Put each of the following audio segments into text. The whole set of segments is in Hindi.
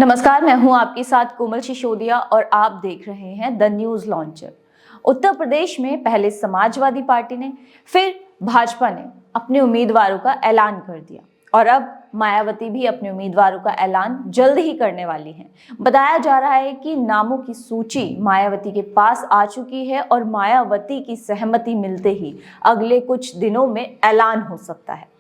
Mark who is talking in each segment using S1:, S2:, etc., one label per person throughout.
S1: नमस्कार, मैं हूं आपके साथ कोमल सिसोदिया और आप देख रहे हैं the news launcher. Uttar Pradesh में पहले समाजवादी पार्टी ने, फिर भाजपा ने अपने उम्मीदवारों का ऐलान कर दिया और अब मायावती भी अपने उम्मीदवारों का ऐलान जल्द ही करने वाली हैं। बताया जा रहा है कि नामों की सूची मायावती के पास आ चुकी है और मायावती की सहमति मिलते ही अगले कुछ दिनों में ऐलान हो सकता है।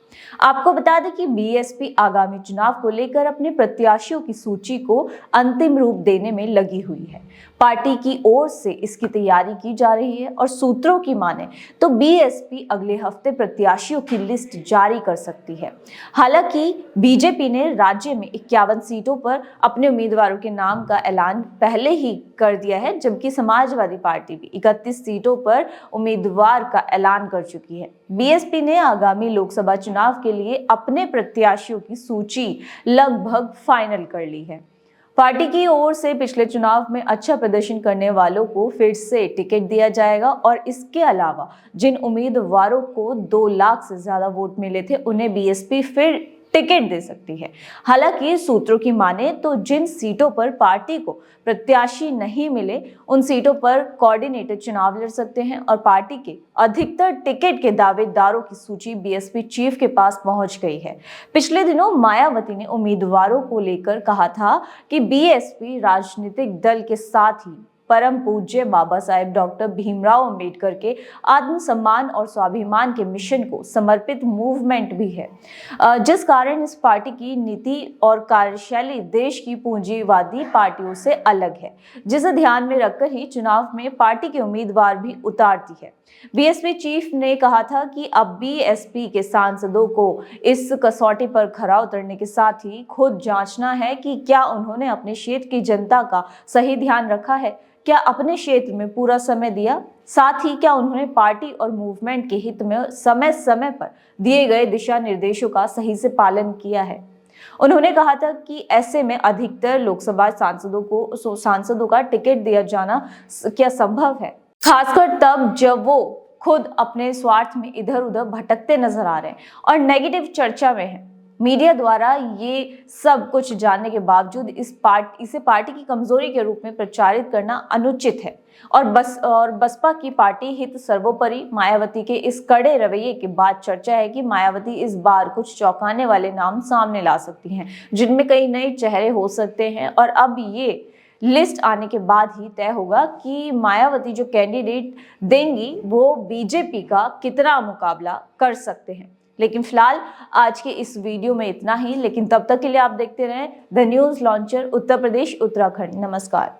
S1: आपको बता दें कि बीएसपी आगामी चुनाव को लेकर अपने प्रत्याशियों की सूची को अंतिम रूप देने में लगी हुई है। पार्टी की ओर से इसकी तैयारी की जा रही है और सूत्रों की माने तो बीएसपी अगले हफ्ते प्रत्याशियों की लिस्ट जारी कर सकती है। हालांकि बीजेपी ने राज्य में 51 सीटों पर अपने उम्मीदवारों के नाम का ऐलान पहले ही कर दिया है, जबकि समाजवादी पार्टी भी 31 सीटों पर उम्मीदवार का ऐलान कर चुकी है। बीएसपी ने आगामी लोकसभा चुनाव के लिए अपने प्रत्याशियों की सूची लगभग फाइनल कर ली है। पार्टी की ओर से पिछले चुनाव में अच्छा प्रदर्शन करने वालों को फिर से टिकट दिया जाएगा और इसके अलावा जिन उम्मीदवारों को 2 लाख से ज्यादा वोट मिले थे उन्हें बीएसपी फिर टिकट दे सकती है। हालांकि सूत्रों की माने तो जिन सीटों पर पार्टी को प्रत्याशी नहीं मिले उन सीटों पर कोऑर्डिनेटर चुनाव लड़ सकते हैं और पार्टी के अधिकतर टिकट के दावेदारों की सूची बीएसपी चीफ के पास पहुंच गई है। पिछले दिनों मायावती ने उम्मीदवारों को लेकर कहा था कि बीएसपी राजनीतिक दल के साथ ही परम पूज्य बाबा साहेब डॉक्टर भीमराव अंबेडकर के आत्मसम्मान और स्वाभिमान के मिशन को समर्पित मूवमेंट भी है, जिस कारण इस पार्टी की नीति और कार्यशैली देश की पूंजीवादी पार्टियों से अलग है, जिसे ध्यान में रखकर ही चुनाव में पार्टी के उम्मीदवार भी उतारती है। बीएसपी चीफ ने कहा था कि अब बीएसपी के सांसदों को इस कसौटी पर खरा उतरने के साथ ही खुद जांचना है कि क्या उन्होंने अपने क्षेत्र की जनता का सही ध्यान रखा है, क्या अपने क्षेत्र में पूरा समय दिया, साथ ही क्या उन्होंने पार्टी और मूवमेंट के हित में समय समय पर दिए गए दिशा निर्देशों का सही से पालन किया है। उन्होंने कहा था कि ऐसे में अधिकतर लोकसभा सांसदों का टिकट दिया जाना क्या संभव है, खासकर तब जब वो खुद अपने स्वार्थ में इधर उधर भटकते नजर आ रहे हैं और नेगेटिव चर्चा में है। मीडिया द्वारा ये सब कुछ जानने के बावजूद इसे पार्टी की कमजोरी के रूप में प्रचारित करना अनुचित है और बसपा की पार्टी हित सर्वोपरि। मायावती के इस कड़े रवैये के बाद चर्चा है कि मायावती इस बार कुछ चौंकाने वाले नाम सामने ला सकती हैं, जिनमें कई नए चेहरे हो सकते हैं और अब ये लिस्ट आने के बाद ही तय होगा कि मायावती जो कैंडिडेट देंगी वो बीजेपी का कितना मुकाबला कर सकते हैं। लेकिन फिलहाल आज के इस वीडियो में इतना ही, लेकिन तब तक के लिए आप देखते रहें the news launcher Uttar Pradesh Uttarakhand. नमस्कार।